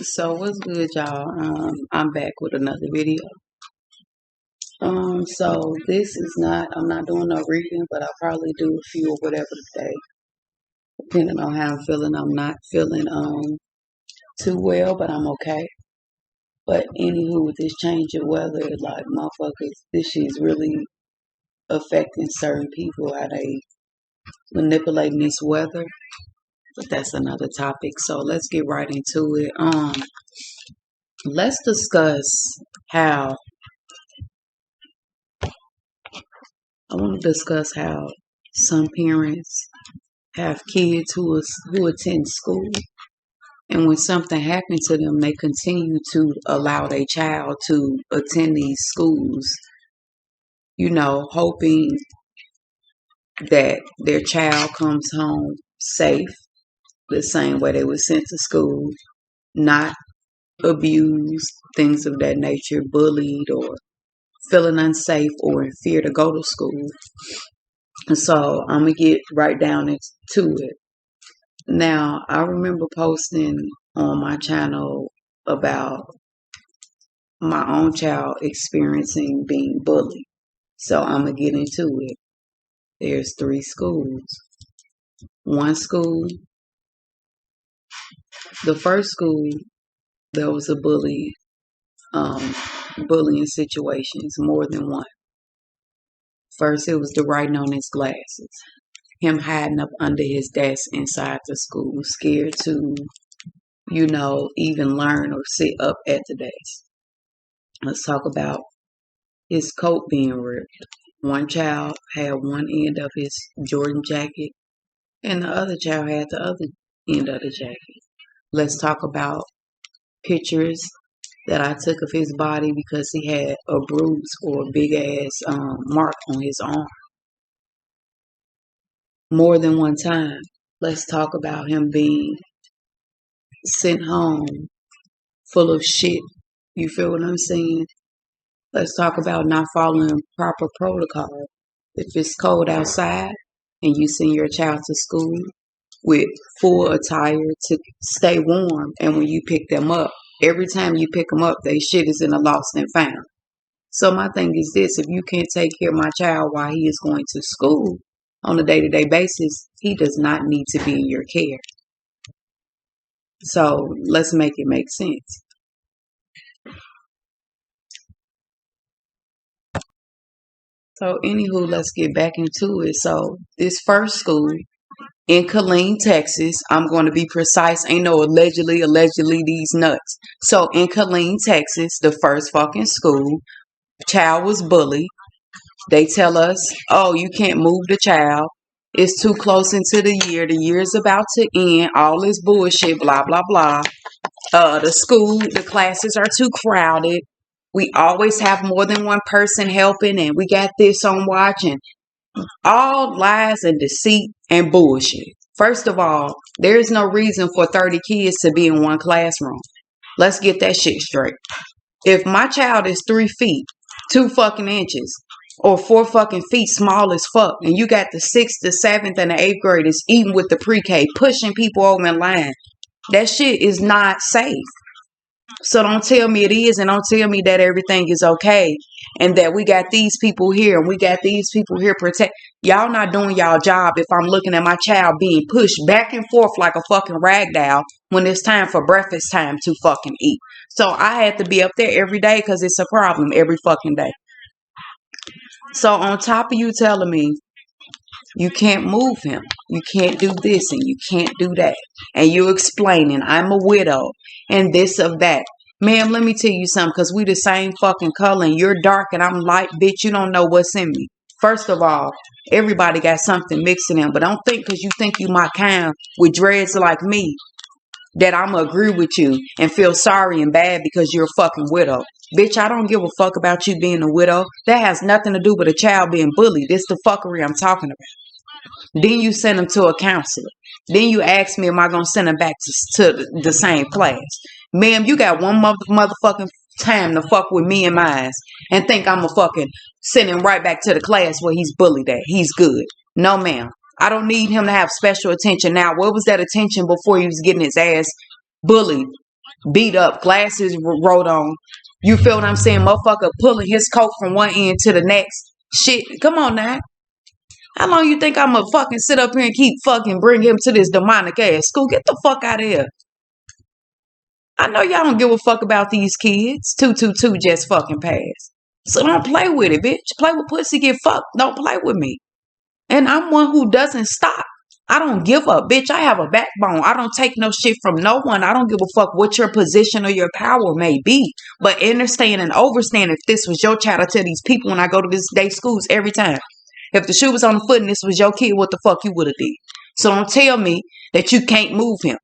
So what's good, y'all? I'm back with another video. So this is not. I'm not doing no reading, but I'll probably do a few or whatever today, depending on how I'm feeling. I'm not feeling too well, but I'm okay. But anywho, with this change of weather, like motherfuckers, this shit's really affecting certain people. How they manipulating this weather, but that's another topic. So let's get right into it. Let's discuss how I want to discuss how some parents have kids who attend school, and when something happens to them, they continue to allow their child to attend these schools, hoping that their child comes home safe, the same way they were sent to school, not abused, things of that nature, bullied, or feeling unsafe or in fear to go to school. And so I'm going to get right down into it. Now, I remember posting on my channel about my own child experiencing being bullied. So I'm going to get into it. There's 3 schools. One school, the first school, there was a bullying situations, more than one. First, it was the writing on his glasses. Him hiding up under his desk inside the school, scared to, even learn or sit up at the desk. Let's talk about his coat being ripped. One child had one end of his Jordan jacket, and the other child had the other end of the jacket. Let's talk about pictures that I took of his body because he had a bruise or a big ass mark on his arm. More than one time. Let's talk about him being sent home full of shit. You feel what I'm saying? Let's talk about not following proper protocol. If it's cold outside and you send your child to school with full attire to stay warm, and when you pick them up, every time you pick them up, they shit is in a lost and found. So my thing is this: if you can't take care of my child while he is going to school on a day-to-day basis, he does not need to be in your care. So let's make it make sense. So anywho, let's get back into it. So this first school in Killeen, Texas, I'm going to be precise. Ain't no allegedly these nuts. So in Killeen, Texas, the first fucking school, child was bullied. They tell us, oh, you can't move the child. It's too close into the year. The year is about to end. All this bullshit, blah, blah, blah. The classes are too crowded. We always have more than one person helping, and we got this on watch, and all lies and deceit and bullshit. First of all, there is no reason for 30 kids to be in one classroom. Let's get that shit straight. If my child is 3 feet, 2 fucking inches, or 4 fucking feet small as fuck, and you got the 6th, the 7th, and the 8th graders eating with the pre-K, pushing people over in line, that shit is not safe. So don't tell me it is, and don't tell me that everything is okay and that we got these people here and we got these people here protect. Y'all not doing y'all job if I'm looking at my child being pushed back and forth like a fucking rag doll when it's time for breakfast time to fucking eat. So I had to be up there every day because it's a problem every fucking day. So on top of you telling me you can't move him, you can't do this and you can't do that, and you explaining I'm a widow and this of that. Ma'am, let me tell you something, because we the same fucking color and you're dark and I'm light, bitch, you don't know what's in me. First of all, everybody got something mixed in them, but don't think because you think you my kind with dreads like me that I'm going to agree with you and feel sorry and bad because you're a fucking widow. Bitch, I don't give a fuck about you being a widow. That has nothing to do with a child being bullied. It's the fuckery I'm talking about. Then you send them to a counselor. Then you ask me, am I going to send them back to the same class? Ma'am, you got one motherfucking time to fuck with me and mine and think I'm a fucking send him right back to the class where he's bullied at. He's good. No, ma'am. I don't need him to have special attention now. What was that attention before he was getting his ass bullied beat up, glasses rolled on. You feel what I'm saying? Motherfucker pulling his coat from one end to the next. Shit, come on now. How long you think I'm gonna fucking sit up here and keep fucking bring him to this demonic ass school? Get the fuck out of here. I know y'all don't give a fuck about these kids. 222 just fucking passed. So don't play with it, bitch. Play with pussy, get fucked. Don't play with me. And I'm one who doesn't stop. I don't give up, bitch. I have a backbone. I don't take no shit from no one. I don't give a fuck what your position or your power may be. But understand and overstand, if this was your child, I tell these people when I go to this day schools every time. If the shoe was on the foot and this was your kid, what the fuck you would have did? So don't tell me that you can't move him.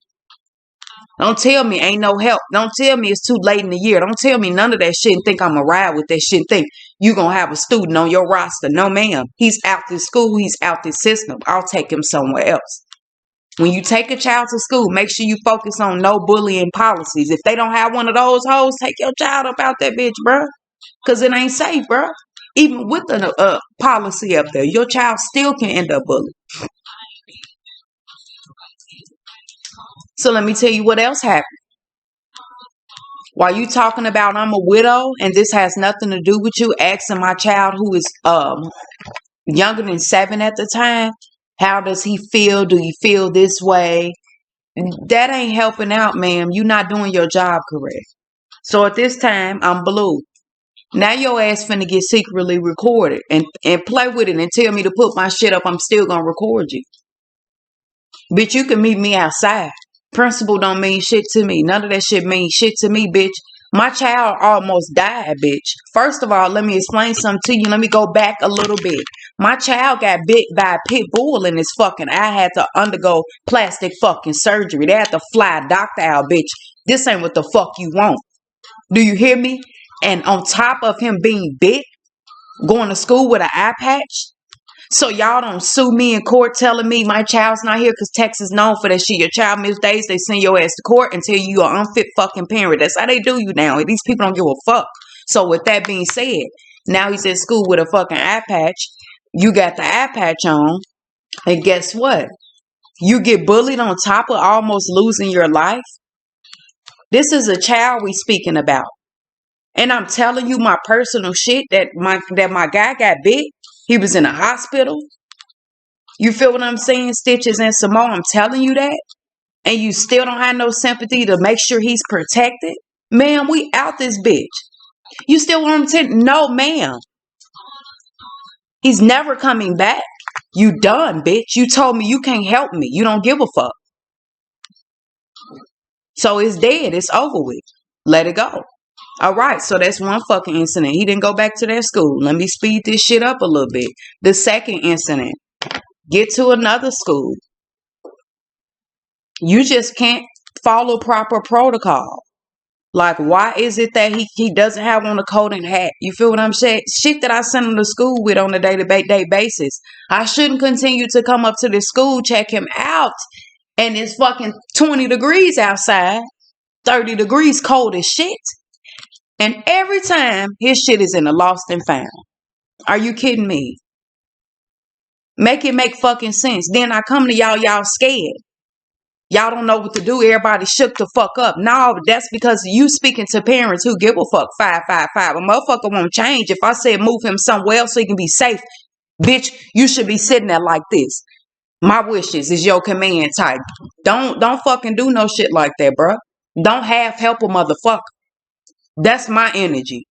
Don't tell me ain't no help. Don't tell me it's too late in the year. Don't tell me none of that shit and think I'm going to ride with that shit and think you going to have a student on your roster. No, ma'am. He's out this school. He's out this system. I'll take him somewhere else. When you take a child to school, make sure you focus on no bullying policies. If they don't have one of those hoes, take your child up out that bitch, bro. Because it ain't safe, bro. Even with a policy up there, your child still can end up bullied. So let me tell you what else happened. While you talking about I'm a widow and this has nothing to do with you, asking my child who is younger than 7 at the time, how does he feel? Do you feel this way? And that ain't helping out, ma'am. You're not doing your job correct. So at this time, I'm blue. Now your ass finna get secretly recorded and play with it and tell me to put my shit up. I'm still gonna record you. Bitch, you can meet me outside. Principal don't mean shit to me. None of that shit means shit to me, bitch. My child almost died, bitch. First of all, let me explain something to you. Let me go back a little bit. My child got bit by a pit bull in his fucking eye. Had to undergo plastic fucking surgery. They had to fly a doctor out, bitch. This ain't what the fuck you want. Do you hear me? And on top of him being bit, going to school with an eye patch. So y'all don't sue me in court telling me my child's not here because Texas known for that shit. Your child missed days, they send your ass to court and tell you you're an unfit fucking parent. That's how they do you now. These people don't give a fuck. So with that being said, now he's at school with a fucking eye patch. You got the eye patch on. And guess what? You get bullied on top of almost losing your life. This is a child we speaking about. And I'm telling you my personal shit that my guy got bit. He was in a hospital. You feel what I'm saying? Stitches and some more. I'm telling you that. And you still don't have no sympathy to make sure he's protected? Ma'am, we out this bitch. You still want him to? No, ma'am. He's never coming back. You done, bitch. You told me you can't help me. You don't give a fuck. So it's dead. It's over with. Let it go. All right, so that's one fucking incident. He didn't go back to that school. Let me speed this shit up a little bit. The second incident, get to another school. You just can't follow proper protocol. Like, why is it that he doesn't have on a coat and hat? You feel what I'm saying? Shit that I send him to school with on a day-to-day basis. I shouldn't continue to come up to the school, check him out, and it's fucking 20 degrees outside, 30 degrees cold as shit. And every time his shit is in the lost and found. Are you kidding me? Make it make fucking sense. Then I come to y'all scared. Y'all don't know what to do. Everybody shook the fuck up. No, that's because you speaking to parents who give a fuck. 555. A motherfucker won't change. If I said move him somewhere else so he can be safe, bitch, you should be sitting there like this. My wishes is your command type. Don't fucking do no shit like that, bro. Don't half help a motherfucker. That's my energy.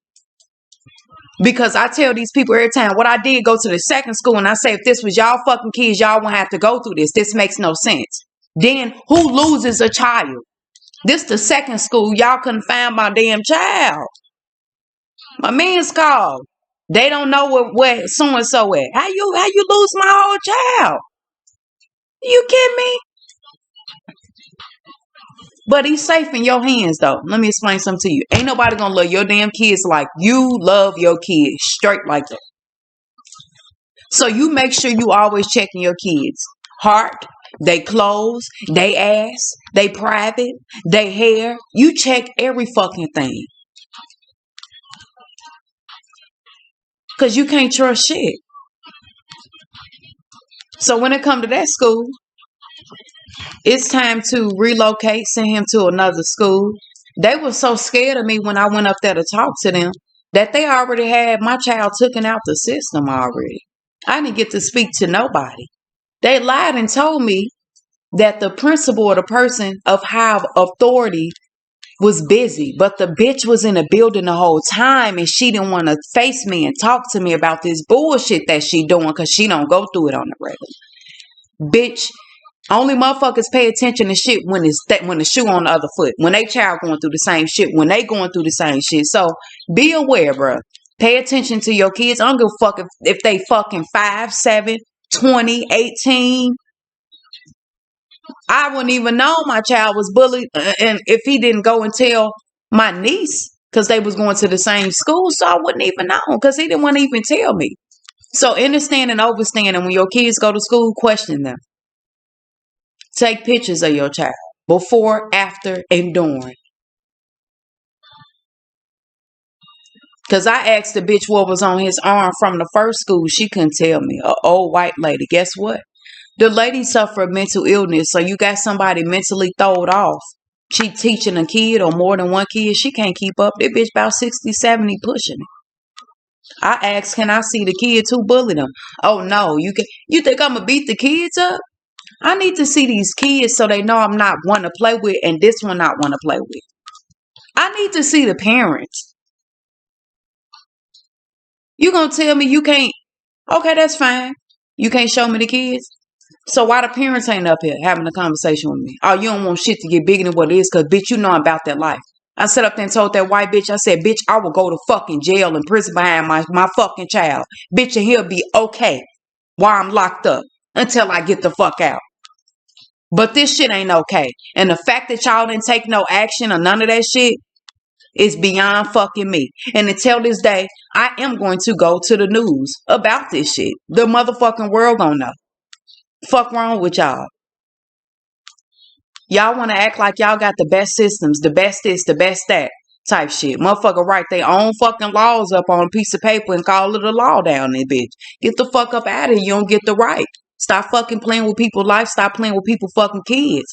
Because I tell these people every time what I did, go to the second school and I say, if this was y'all fucking kids, y'all won't have to go through this. This makes no sense. Then who loses a child? This the second school. Y'all couldn't find my damn child. My man's called. They don't know where so-and-so at. How you lose my whole child? You kidding me? But he's safe in your hands, though. Let me explain something to you. Ain't nobody gonna love your damn kids like you love your kids. Straight like that. So you make sure you always checking your kids' heart, they clothes, they ass, they private, they hair. You check every fucking thing. Because you can't trust shit. So when it come to that school, it's time to relocate, send him to another school. They were so scared of me when I went up there to talk to them that they already had my child taken out the system already. I didn't get to speak to nobody. They lied and told me that the principal or the person of high authority was busy, but the bitch was in the building the whole time and she didn't want to face me and talk to me about this bullshit that she doing because she don't go through it on the regular. Bitch, only motherfuckers pay attention to shit when when the shoe on the other foot. When they child going through the same shit. When they going through the same shit. So be aware, bro. Pay attention to your kids. I don't give a fuck if they fucking 5, 7, 20, 18. I wouldn't even know my child was bullied, and if he didn't go and tell my niece because they was going to the same school, so I wouldn't even know because he didn't want to even tell me. So understand and overstand, and when your kids go to school, question them. Take pictures of your child before, after, and during. Because I asked the bitch what was on his arm from the first school. She couldn't tell me. An old white lady. Guess what? The lady suffered mental illness. So you got somebody mentally throwed off. She teaching a kid or more than one kid. She can't keep up. That bitch about 60, 70 pushing it. I asked, can I see the kids who bullied them? Oh no, you think I'm gonna beat the kids up? I need to see these kids so they know I'm not one to play with and this one not one to play with. I need to see the parents. You gonna tell me you can't? Okay, that's fine. You can't show me the kids? So why the parents ain't up here having a conversation with me? Oh, you don't want shit to get bigger than what it is because, bitch, you know I'm about that life. I sat up there and told that white bitch, I said, bitch, I will go to fucking jail and prison behind my fucking child. Bitch, and he'll be okay while I'm locked up until I get the fuck out. But this shit ain't okay. And the fact that y'all didn't take no action or none of that shit is beyond fucking me. And until this day, I am going to go to the news about this shit. The motherfucking world gonna know. Fuck wrong with y'all? Y'all want to act like y'all got the best systems, the best this, the best that type shit. Motherfucker write their own fucking laws up on a piece of paper and call it a law down there, bitch. Get the fuck up out of here. You don't get the right. Stop fucking playing with people's life. Stop playing with people's fucking kids.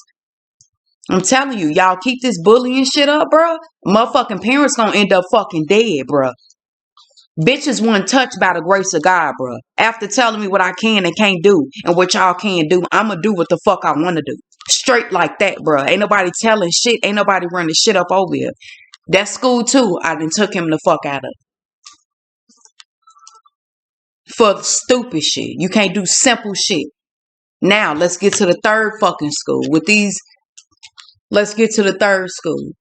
I'm telling you, y'all keep this bullying shit up, bro. Motherfucking parents gonna end up fucking dead, bro. Bitches weren't touched by the grace of God, bro. After telling me what I can and can't do and what y'all can do, I'ma do what the fuck I want to do. Straight like that, bro. Ain't nobody telling shit. Ain't nobody running shit up over here. That school, too, I done took him the fuck out of. For stupid shit. You can't do simple shit. Now, let's get to the third fucking school. Let's get to the third school.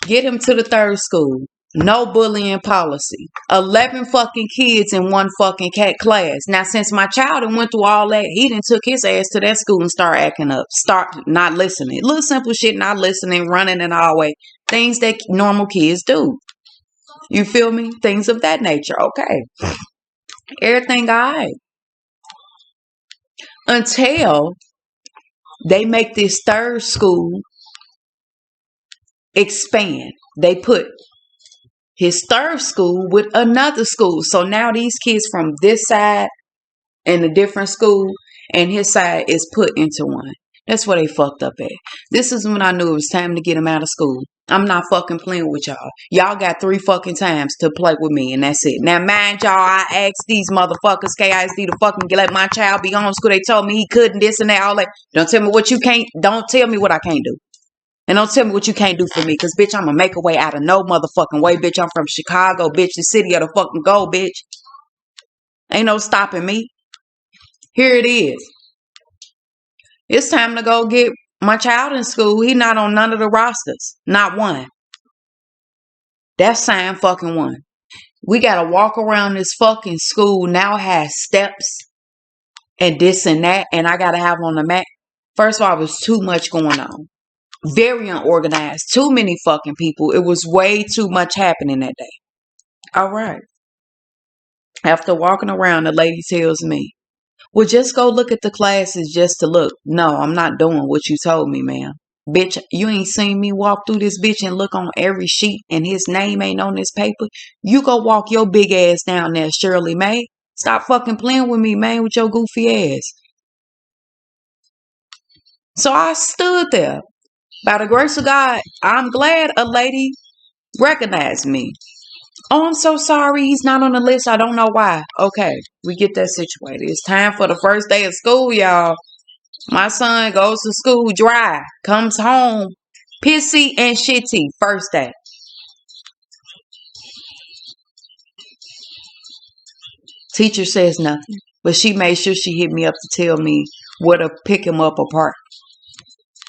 Get him to the third school. No bullying policy. 11 fucking kids in one fucking cat class. Now, since my child went through all that, he done took his ass to that school and start acting up. Start not listening. Little simple shit, not listening, running and all way. Things that normal kids do. You feel me? Things of that nature. Okay. Everything all right. Until they make this third school expand. They put his third school with another school. So now these kids from this side in a different school and his side is put into one. That's where they fucked up at. This is when I knew it was time to get him out of school. I'm not fucking playing with y'all. Y'all got 3 fucking times to play with me and that's it. Now mind y'all, I asked these motherfuckers, KISD, to fucking let my child be homeschooled. They told me he couldn't, this and that, all that. Don't tell me what you can't, don't tell me what I can't do. And don't tell me what you can't do for me. Because, bitch, I'm going to make a way out of no motherfucking way. Bitch, I'm from Chicago, bitch. The city of the fucking gold, bitch. Ain't no stopping me. Here it is. It's time to go get my child in school. He not on none of the rosters. Not one. That's sign fucking one. We got to walk around this fucking school. Now has steps and this and that. And I got to have on the map. First of all, it was too much going on. Very unorganized. Too many fucking people. It was way too much happening that day. All right. After walking around, the lady tells me, well, just go look at the classes just to look. No, I'm not doing what you told me, ma'am. Bitch, you ain't seen me walk through this bitch and look on every sheet and his name ain't on this paper. You go walk your big ass down there, Shirley Mae. Stop fucking playing with me, man, with your goofy ass. So I stood there. By the grace of God, I'm glad a lady recognized me. Oh, I'm so sorry. He's not on the list. I don't know why. Okay, we get that situated. It's time for the first day of school, y'all. My son goes to school dry, comes home pissy and shitty first day. Teacher says nothing, but she made sure she hit me up to tell me where to pick him up or park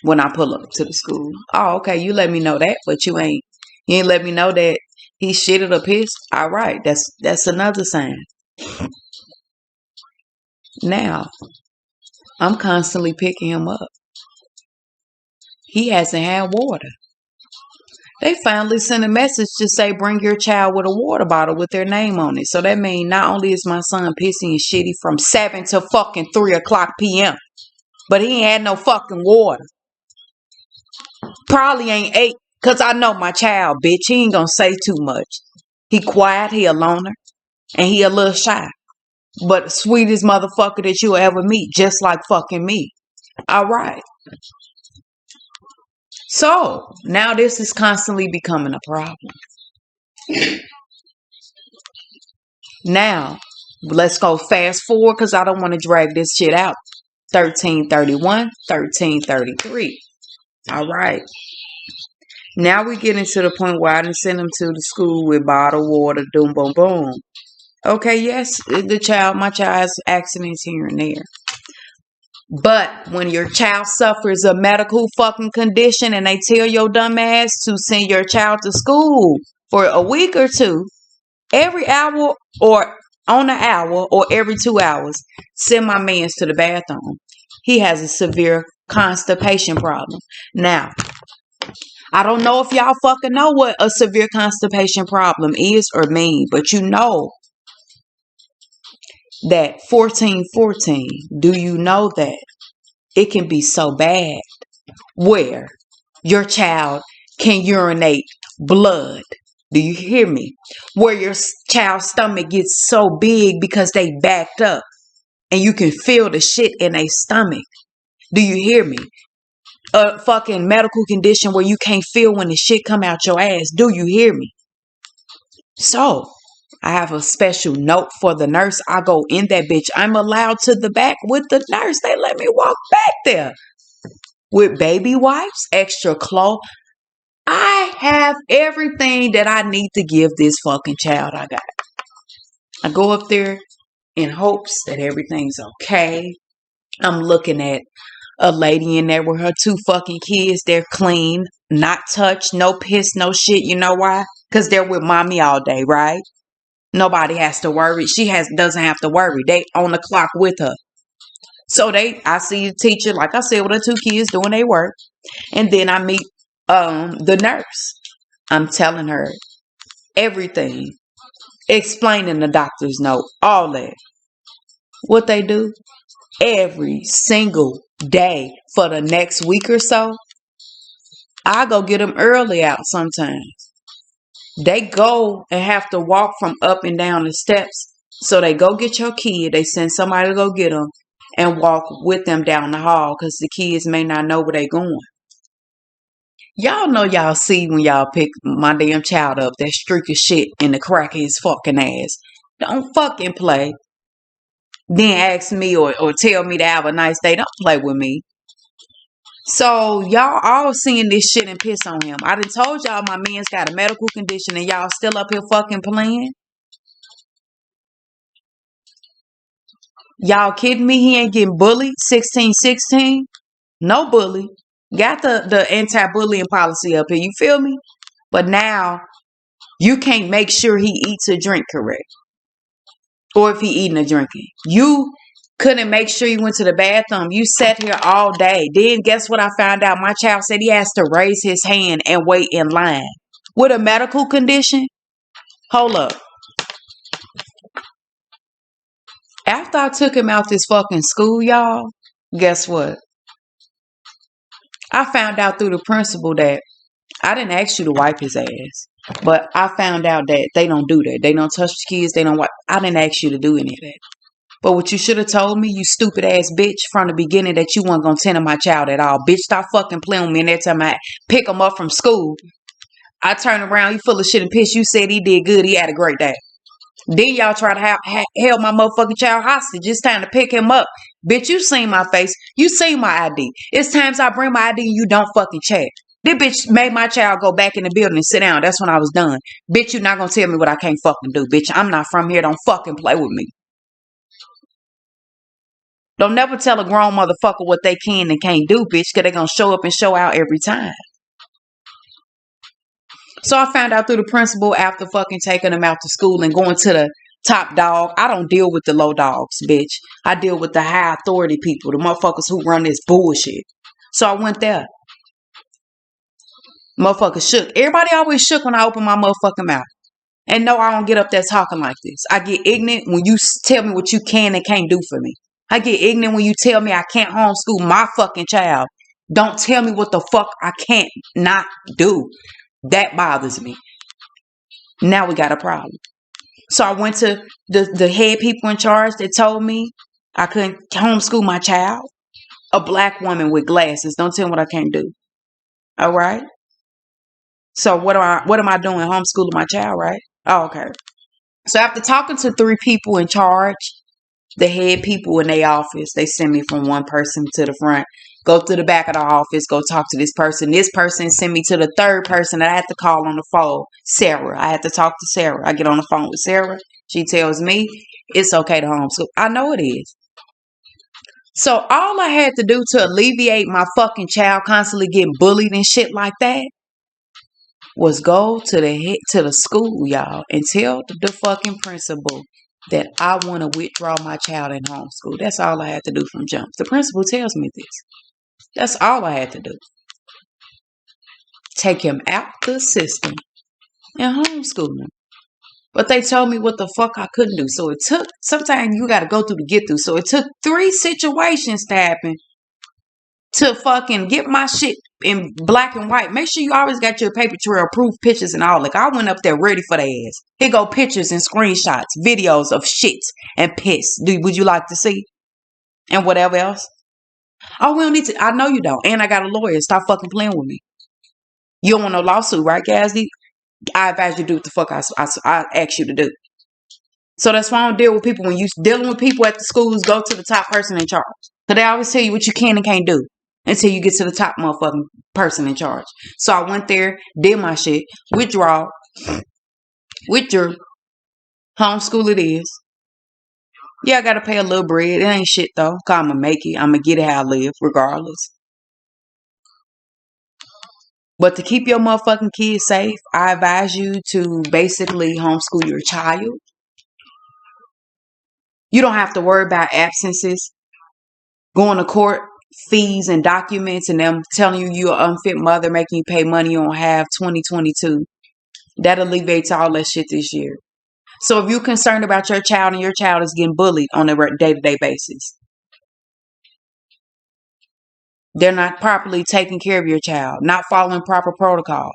when I pull up to the school. Oh, okay, you let me know that, but you ain't let me know that he shitted or pissed. All right, that's another sign. Now, I'm constantly picking him up. He hasn't had water. They finally sent a message to say bring your child with a water bottle with their name on it. So that means not only is my son pissy and shitty from 7 to fucking 3 o'clock p.m., but he ain't had no fucking water. Probably ain't ate, because I know my child, bitch. He ain't gonna say too much. He quiet, he a loner, and he a little shy. But sweetest motherfucker that you'll ever meet, just like fucking me. All right. So, now this is constantly becoming a problem. Now, let's go fast forward because I don't want to drag this shit out. 1331, 1333. All right. Now we get into the point where I didn't send him to the school with bottled water, doom, boom, boom. Okay, yes, my child's accidents here and there. But when your child suffers a medical fucking condition and they tell your dumb ass to send your child to school for a week or two, every hour or on an hour or every 2 hours, send my mans to the bathroom. He has a severe constipation problem. Now, I don't know if y'all fucking know what a severe constipation problem is or mean, but you know that 1414, do you know that it can be so bad where your child can urinate blood? Do you hear me? Where your child's stomach gets so big because they backed up and you can feel the shit in their stomach. Do you hear me? A fucking medical condition where you can't feel when the shit come out your ass. Do you hear me? So, I have a special note for the nurse. I go in that bitch. I'm allowed to the back with the nurse. They let me walk back there with baby wipes, extra clothes. I have everything that I need to give this fucking child I got. I go up there in hopes that everything's okay. I'm looking at a lady in there with her 2 fucking kids. They're clean, not touched, no piss, no shit. You know why? Because they're with mommy all day, right? Nobody has to worry. Doesn't have to worry. They on the clock with her. So I see the teacher, like I said, with her 2 kids doing their work. And then I meet the nurse. I'm telling her everything. Explaining the doctor's note. All that. What they do? Every single day for the next week or so, I go get them early out sometimes. They go and have to walk from up and down the steps. So they go get your kid. They send somebody to go get them and walk with them down the hall because the kids may not know where they going. Y'all know y'all see when y'all pick my damn child up, that streak of shit in the crack of his fucking ass. Don't fucking play. Then ask me or tell me to have a nice day. Don't play with me. So y'all all seeing this shit and piss on him. I done told y'all my man's got a medical condition and y'all still up here fucking playing. Y'all kidding me? He ain't getting bullied 1616? No bully. Got the anti-bullying policy up here. You feel me? But now you can't make sure he eats or drink correct. Or if he eating or drinking. You couldn't make sure you went to the bathroom. You sat here all day. Then guess what I found out? My child said he has to raise his hand and wait in line. With a medical condition? Hold up. After I took him out this fucking school, y'all, guess what? I found out through the principal that I didn't ask you to wipe his ass. But I found out that they don't do that. They don't touch the kids. They don't wipe. I didn't ask you to do any of that. But what you should have told me, you stupid ass bitch, from the beginning that you weren't gonna tend my child at all. Bitch, stop fucking playing with me. And every time I pick him up from school, I turn around, he full of shit and piss. You said he did good. He had a great day. Then y'all try to held my motherfucking child hostage. It's time to pick him up. Bitch, you seen my face. You seen my ID. It's times I bring my ID and you don't fucking check. This bitch made my child go back in the building and sit down. That's when I was done. Bitch, you not gonna tell me what I can't fucking do. Bitch, I'm not from here. Don't fucking play with me. Don't never tell a grown motherfucker what they can and can't do, bitch, because they gonna show up and show out every time. So I found out through the principal after fucking taking them out to school and going to the top dog. I don't deal with the low dogs, bitch. I deal with the high authority people, the motherfuckers who run this bullshit. So I went there. Motherfucker shook. Everybody always shook when I open my motherfucking mouth. And no, I don't get up there talking like this. I get ignorant when you tell me what you can and can't do for me. I get ignorant when you tell me I can't homeschool my fucking child. Don't tell me what the fuck I can't not do. That bothers me. Now we got a problem. So I went to the head people in charge that told me I couldn't homeschool my child. A black woman with glasses. Don't tell me what I can't do. All right? So what am I doing? Homeschooling my child, right? Oh, okay. So after talking to 3 people in charge, the head people in their office, they send me from one person to the front, go to the back of the office, go talk to this person. This person send me to the third person that I have to call on the phone, Sarah. I have to talk to Sarah. I get on the phone with Sarah. She tells me it's okay to homeschool. I know it is. So all I had to do to alleviate my fucking child constantly getting bullied and shit like that was go to the school, y'all, and tell the fucking principal that I want to withdraw my child in homeschool. That's all I had to do from jump. The principal tells me this. That's all I had to do. Take him out the system and homeschool him. But they told me what the fuck I couldn't do. So it took, sometimes you got to go through to get through. So it took 3 situations to happen to fucking get my shit in black and white. Make sure you always got your paper trail, proof, pictures and all. Like I went up there ready for their ass. Here go pictures and screenshots, videos of shit and piss. Would you like to see? And whatever else. Oh, we don't need to. I know you don't. And I got a lawyer. Stop fucking playing with me. You don't want no lawsuit, right, Gazzy? I advise you to do what the fuck I ask you to do. So that's why I don't deal with people. When you dealing with people at the schools, go to the top person in charge. So they always tell you what you can and can't do until you get to the top motherfucking person in charge. So I went there, did my shit, withdrew, homeschool it is. Yeah, I gotta pay a little bread. It ain't shit though. Cause I'm gonna make it. I'm gonna get it how I live, regardless. But to keep your motherfucking kids safe, I advise you to basically homeschool your child. You don't have to worry about absences, going to court, fees and documents, and them telling you you're an unfit mother, making you pay money you don't have 2022. That alleviates all that shit this year. So if you're concerned about your child and your child is getting bullied on a day-to-day basis, they're not properly taking care of your child, not following proper protocol,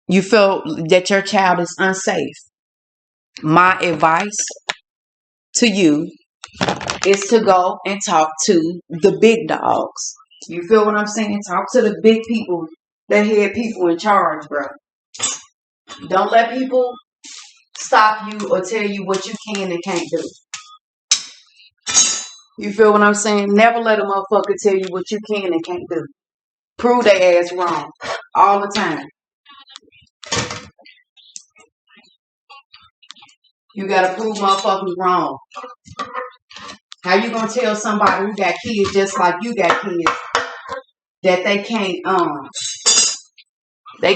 you feel that your child is unsafe, my advice to you is to go and talk to the big dogs. You feel what I'm saying? Talk to the big people, the head people in charge, bro. Don't let people stop you or tell you what you can and can't do. You feel what I'm saying? Never let a motherfucker tell you what you can and can't do. Prove their ass wrong all the time. You gotta prove motherfuckers wrong. How you gonna tell somebody who got kids just like you got kids that they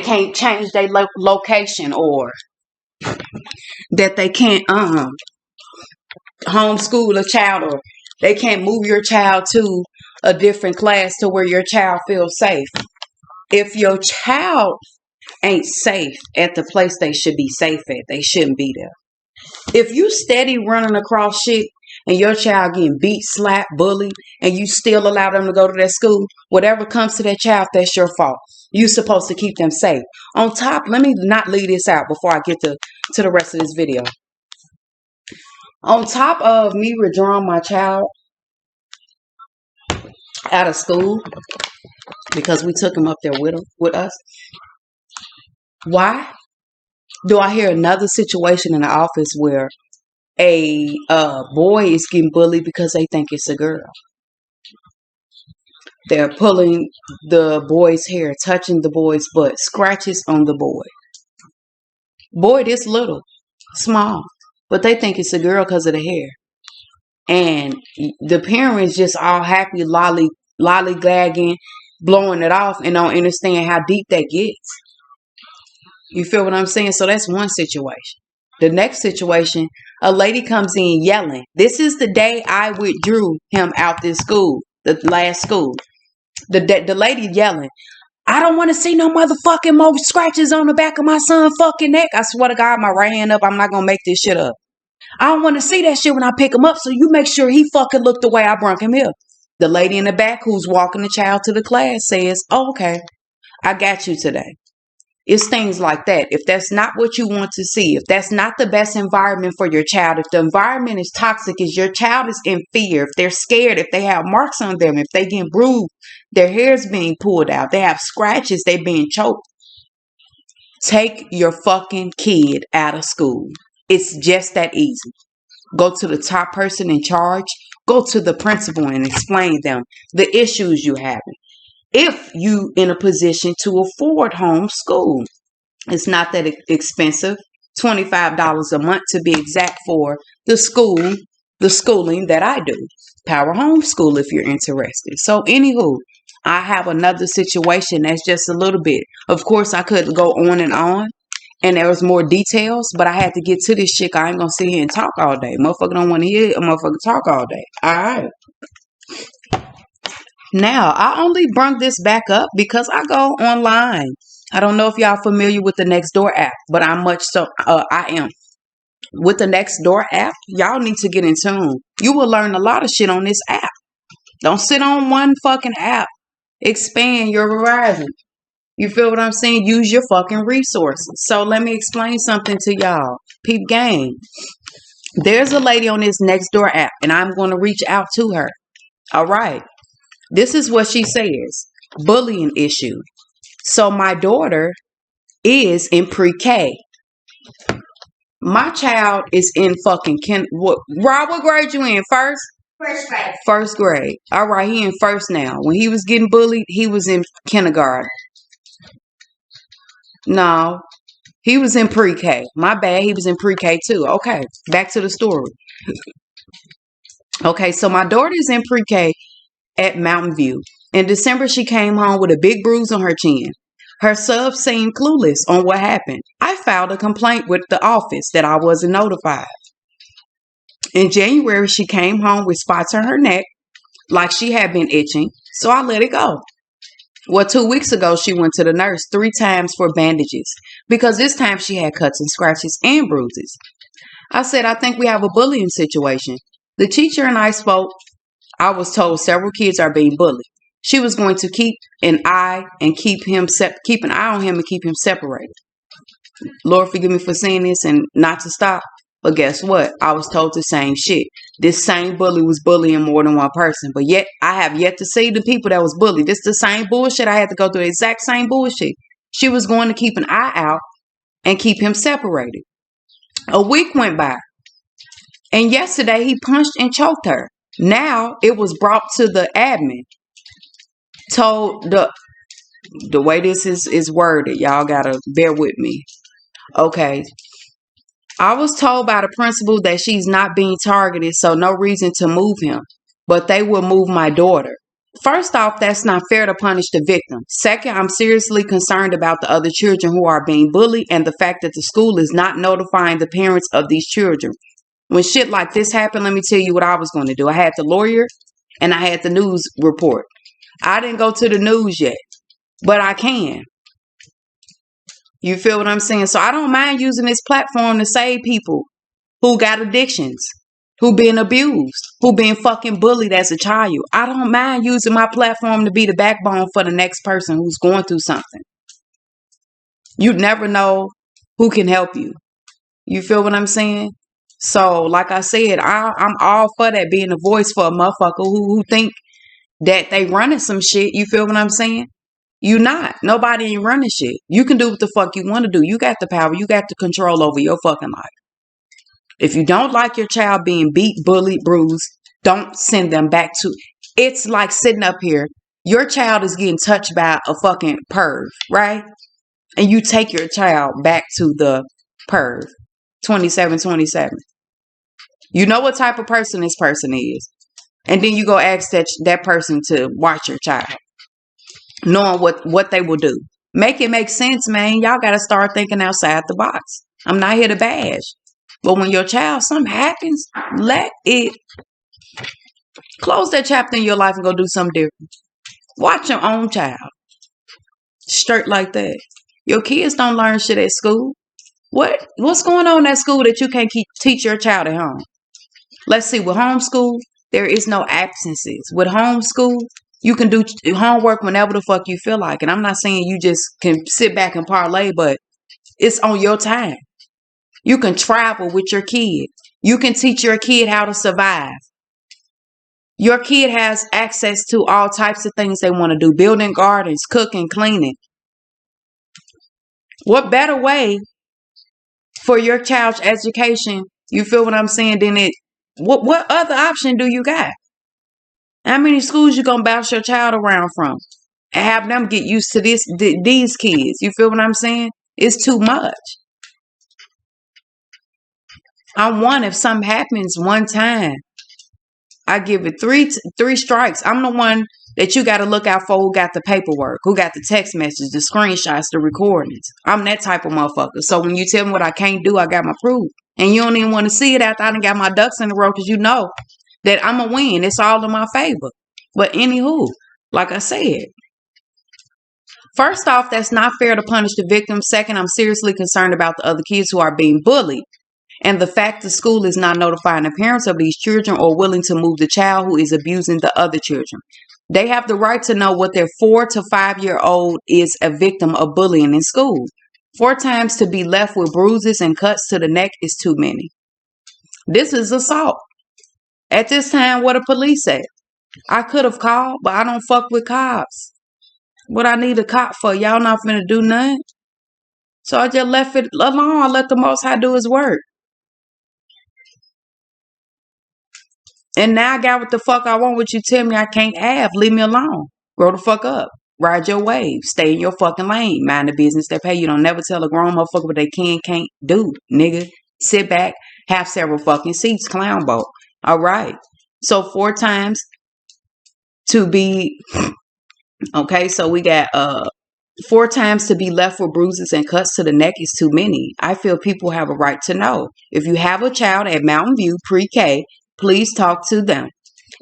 can't change their location, or that they can't homeschool a child, or they can't move your child to a different class to where your child feels safe? If your child ain't safe at the place they should be safe at, they shouldn't be there. If you steady running across shit and your child getting beat, slapped, bullied, and you still allow them to go to that school, whatever comes to that child, that's your fault. You're supposed to keep them safe. On top, let me not leave this out before I get to the rest of this video. On top of me withdrawing my child out of school because we took him up there with us, why do I hear another situation in the office where a boy is getting bullied because they think it's a girl? They're pulling the boy's hair, touching the boy's butt, scratches on the boy. Boy, this little, small, but they think it's a girl because of the hair. And the parents just all happy, lollygagging, blowing it off, and don't understand how deep that gets. You feel what I'm saying? So that's one situation. The next situation, a lady comes in yelling. This is the day I withdrew him out this school, the last school. The lady yelling, I don't want to see no motherfucking more scratches on the back of my son's fucking neck. I swear to God, my right hand up. I'm not going to make this shit up. I don't want to see that shit when I pick him up. So you make sure he fucking look the way I brung him here. The lady in the back who's walking the child to the class says, oh, okay, I got you today. It's things like that. If that's not what you want to see, if that's not the best environment for your child, if the environment is toxic, if your child is in fear, if they're scared, if they have marks on them, if they get bruised, their hair's being pulled out, they have scratches, they're being choked, take your fucking kid out of school. It's just that easy. Go to the top person in charge. Go to the principal and explain them the issues you have. If you in a position to afford homeschool, it's not that expensive. $25 a month to be exact for the schooling that I do. Power Homeschool if you're interested. So anywho, I have another situation that's just a little bit. Of course, I could go on and there was more details, but I had to get to this shit. I ain't gonna sit here and talk all day. Motherfucker don't want to hear a motherfucker talk all day. All right. Now, I only brought this back up because I go online. I don't know if y'all familiar with the Nextdoor app, but I am. With the Nextdoor app, y'all need to get in tune. You will learn a lot of shit on this app. Don't sit on one fucking app. Expand your horizon. You feel what I'm saying? Use your fucking resources. So let me explain something to y'all. Peep game. There's a lady on this Nextdoor app, and I'm going to reach out to her. All right. This is what she says. Bullying issue. So my daughter is in pre-K. My child is in fucking what grade you in? First? First grade. First grade. All right, he in first now. When he was getting bullied, he was in kindergarten. No, he was in pre-K. My bad, he was in pre-K too. Okay, back to the story. Okay, so my daughter is in pre-K at Mountain View. In December, she came home with a big bruise on her chin. Her sub seemed clueless on what happened. I filed a complaint with the office that I wasn't notified. In January, she came home with spots on her neck like she had been itching, so I let it go. Well, 2 weeks ago, she went to the nurse 3 times for bandages because this time she had cuts and scratches and bruises. I said, I think we have a bullying situation. The teacher and I spoke. I was told several kids are being bullied. She was going to keep an eye on him and keep him separated. Lord, forgive me for saying this and not to stop. But guess what? I was told the same shit. This same bully was bullying more than one person. But yet, I have yet to see the people that was bullied. This is the same bullshit. I had to go through the exact same bullshit. She was going to keep an eye out and keep him separated. A week went by. And yesterday, he punched and choked her. Now, it was brought to the admin. Told the way this is worded. Y'all got to bear with me. Okay. I was told by the principal that she's not being targeted, so no reason to move him. But they will move my daughter. First off, that's not fair to punish the victim. Second, I'm seriously concerned about the other children who are being bullied and the fact that the school is not notifying the parents of these children. When shit like this happened, let me tell you what I was going to do. I had the lawyer and I had the news report. I didn't go to the news yet, but I can. You feel what I'm saying? So I don't mind using this platform to save people who got addictions, who been abused, who been fucking bullied as a child. I don't mind using my platform to be the backbone for the next person who's going through something. You never know who can help you. You feel what I'm saying? So, like I said, I'm all for that, being a voice for a motherfucker who think that they running some shit. You feel what I'm saying? You not. Nobody ain't running shit. You can do what the fuck you want to do. You got the power. You got the control over your fucking life. If you don't like your child being beat, bullied, bruised, don't send them back to. It's like sitting up here. Your child is getting touched by a fucking perv, right? And you take your child back to the perv. 2727. You know what type of person this person is. And then you go ask that person to watch your child, knowing what they will do. Make it make sense, man. Y'all got to start thinking outside the box. I'm not here to bash. But when your child, something happens, let it close that chapter in your life and go do something different. Watch your own child. Straight like that. Your kids don't learn shit at school. What's going on at school that you can't teach your child at home? Let's see, with homeschool, there is no absences. With homeschool, you can do homework whenever the fuck you feel like. And I'm not saying you just can sit back and parlay, but it's on your time. You can travel with your kid. You can teach your kid how to survive. Your kid has access to all types of things they want to do. Building gardens, cooking, cleaning. What better way for your child's education, you feel what I'm saying, than it? What other option do you got? How many schools you gonna bounce your child around from and have them get used to these kids? You feel what I'm saying? It's too much. I'm one. If something happens one time, I give it three strikes. I'm the one that you got to look out for. Who got the paperwork? Who got the text messages, the screenshots, the recordings? I'm that type of motherfucker. So when you tell me what I can't do, I got my proof. And you don't even want to see it after I done got my ducks in a row, because you know that I'm a win. It's all in my favor. But anywho, like I said, first off, that's not fair to punish the victim. Second, I'm seriously concerned about the other kids who are being bullied. And the fact the school is not notifying the parents of these children or willing to move the child who is abusing the other children. They have the right to know what their 4 to 5-year-old is a victim of bullying in school. 4 times to be left with bruises and cuts to the neck is too many. This is assault. At this time, what the police at? I could have called, but I don't fuck with cops. What I need a cop for? Y'all not finna do nothing. So I just left it alone. I let the Most High do his work. And now I got what the fuck I want. What you tell me I can't have. Leave me alone. Grow the fuck up. Ride your wave. Stay in your fucking lane. Mind the business they pay you. Don't never tell a grown motherfucker what they can't do, nigga. Sit back. Have several fucking seats. Clown boat. All right. So 4 times to be... Okay, so we got 4 times to be left with bruises and cuts to the neck is too many. I feel people have a right to know. If you have a child at Mountain View pre-K, please talk to them.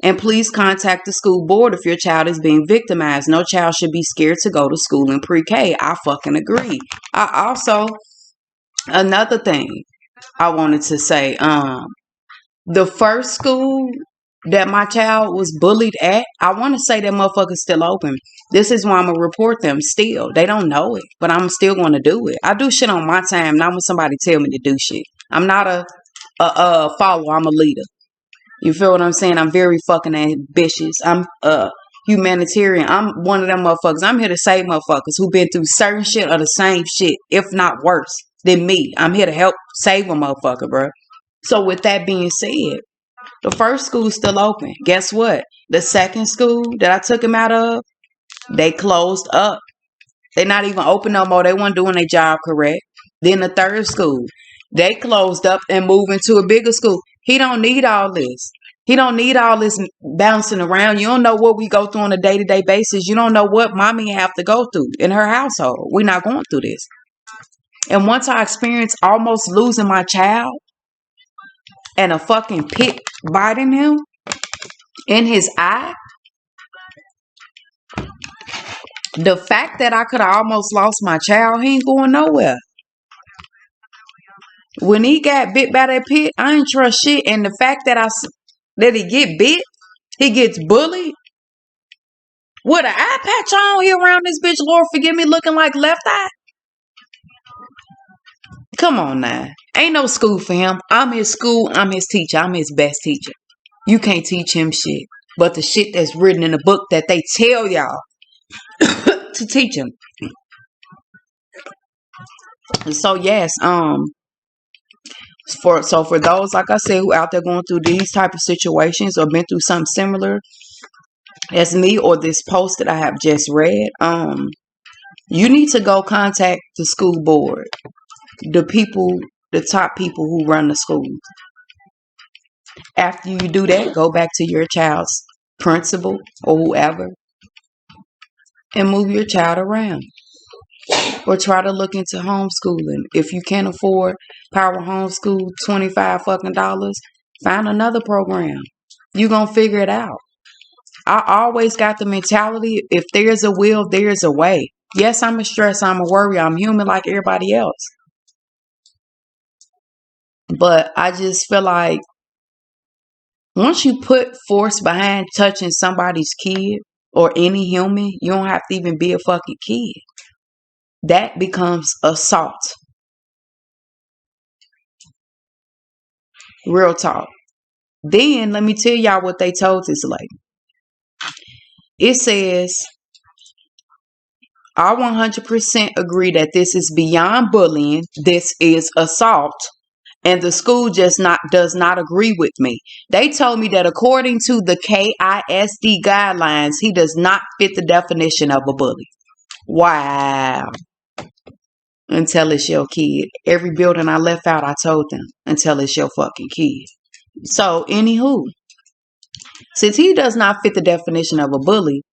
And please contact the school board if your child is being victimized. No child should be scared to go to school in pre-K. I fucking agree. I also, another thing I wanted to say, the first school that my child was bullied at, I want to say that motherfucker's still open. This is why I'm going to report them still. They don't know it, but I'm still going to do it. I do shit on my time, not when somebody tell me to do shit. I'm not a follower. I'm a leader. You feel what I'm saying? I'm very fucking ambitious. I'm humanitarian. I'm one of them motherfuckers. I'm here to save motherfuckers who been through certain shit or the same shit, if not worse than me. I'm here to help save a motherfucker, bro. So with that being said, the first school's still open. Guess what? The second school that I took him out of, they closed up. They're not even open no more. They weren't doing their job correct. Then the third school, they closed up and moved into a bigger school. He don't need all this. He don't need all this bouncing around. You don't know what we go through on a day-to-day basis. You don't know what mommy have to go through in her household. We're not going through this. And once I experienced almost losing my child and a fucking pit biting him in his eye, the fact that I could have almost lost my child, he ain't going nowhere. When he got bit by that pit, I ain't trust shit. And the fact that he get bit, he gets bullied with an eye patch on here around this bitch, Lord forgive me, looking like Left Eye. Come on now. Ain't no school for him. I'm his school. I'm his teacher. I'm his best teacher. You can't teach him shit. But the shit that's written in the book that they tell y'all to teach him. So yes, for those, like I said, who out there going through these type of situations or been through something similar as me or this post that I have just read, you need to go contact the school board, the top people who run the school. After you do that, go back to your child's principal or whoever and move your child around. Or try to look into homeschooling. If you can't afford Power Homeschool, $25 fucking dollars, find another program. You gonna figure it out. I always got the mentality, if there's a will, there's a way. Yes, I'm a stress, I'm a worry, I'm human like everybody else. But I just feel like once you put force behind touching somebody's kid or any human, you don't have to even be a fucking kid. That becomes assault. Real talk. Then let me tell y'all what they told this lady. It says, I 100% agree that this is beyond bullying. This is assault. And the school just does not agree with me. They told me that according to the KISD guidelines, he does not fit the definition of a bully. Wow. Until it's your kid. Every building I left out, I told them, until it's your fucking kid. So, anywho, since he does not fit the definition of a bully,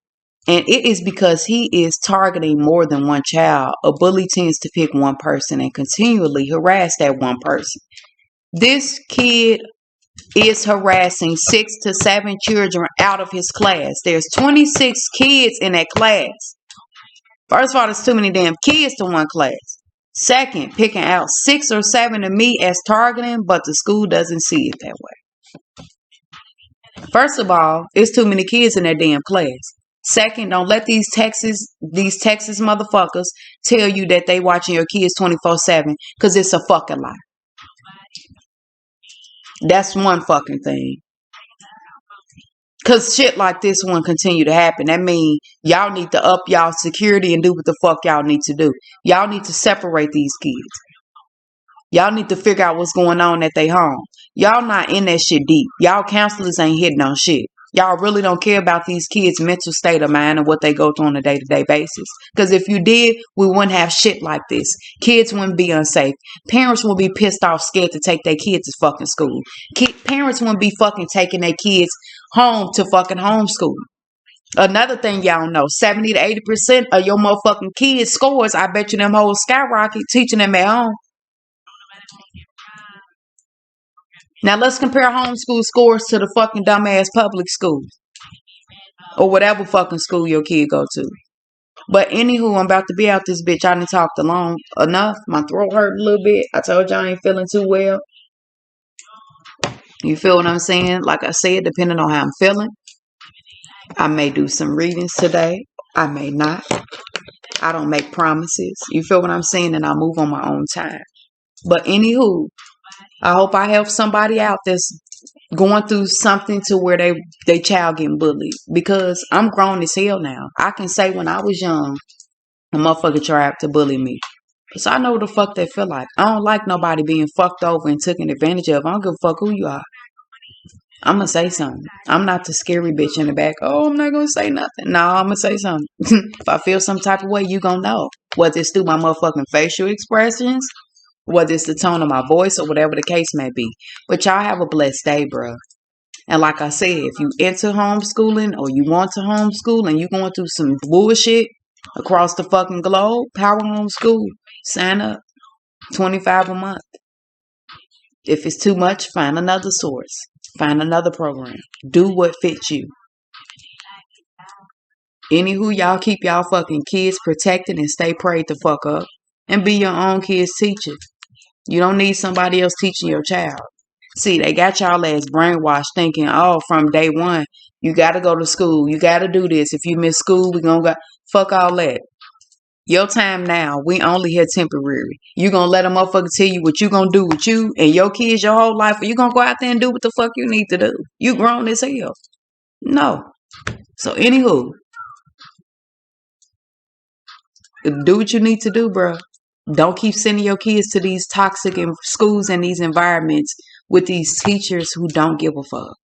and it is because he is targeting more than one child, a bully tends to pick one person and continually harass that one person. This kid is harassing 6 to 7 children out of his class. There's 26 kids in that class. First of all, there's too many damn kids to one class. Second, picking out 6 or 7 of me as targeting, but the school doesn't see it that way. First of all, it's too many kids in that damn class. Second, don't let these Texas motherfuckers tell you that they watching your kids 24/7, because it's a fucking lie. That's one fucking thing. Because shit like this one continue to happen. That means y'all need to up y'all security and do what the fuck y'all need to do. Y'all need to separate these kids. Y'all need to figure out what's going on at their home. Y'all not in that shit deep. Y'all counselors ain't hitting on shit. Y'all really don't care about these kids' mental state of mind and what they go through on a day-to-day basis. Because if you did, we wouldn't have shit like this. Kids wouldn't be unsafe. Parents would be pissed off, scared to take their kids to fucking school. Parents wouldn't be fucking taking their kids home to fucking homeschool. Another thing y'all know, 70 to 80% of your motherfucking kids' scores, I bet you them hoes skyrocket teaching them at home. Now let's compare homeschool scores to the fucking dumbass public schools. Or whatever fucking school your kid go to. But anywho, I'm about to be out this bitch. I done talked long enough. My throat hurt a little bit. I told y'all I ain't feeling too well. You feel what I'm saying? Like I said, depending on how I'm feeling, I may do some readings today. I may not. I don't make promises. You feel what I'm saying? And I move on my own time. But anywho, I hope I help somebody out that's going through something to where they child getting bullied. Because I'm grown as hell now. I can say when I was young, a motherfucker tried to bully me. So I know what the fuck they feel like. I don't like nobody being fucked over and taken advantage of. I don't give a fuck who you are. I'm going to say something. I'm not the scary bitch in the back. Oh, I'm not going to say nothing. No, I'm going to say something. If I feel some type of way, you going to know. Whether it's through my motherfucking facial expressions, whether it's the tone of my voice, or whatever the case may be. But y'all have a blessed day, bro. And like I said, if you into homeschooling or you want to homeschool and you going through some bullshit across the fucking globe, Power Homeschool, sign up. $25 a month. If it's too much, find another source. Find another program. Do what fits you. Anywho, y'all keep y'all fucking kids protected and stay prayed the fuck up. And be your own kid's teacher. You don't need somebody else teaching your child. See, they got y'all ass brainwashed thinking, oh, from day one, you got to go to school. You got to do this. If you miss school, we going to go. Fuck all that. Your time now. We only here temporary. You gonna let a motherfucker tell you what you gonna do with you and your kids your whole life, or you gonna go out there and do what the fuck you need to do? You grown as hell. No. So anywho, do what you need to do, bro. Don't keep sending your kids to these toxic schools and these environments with these teachers who don't give a fuck.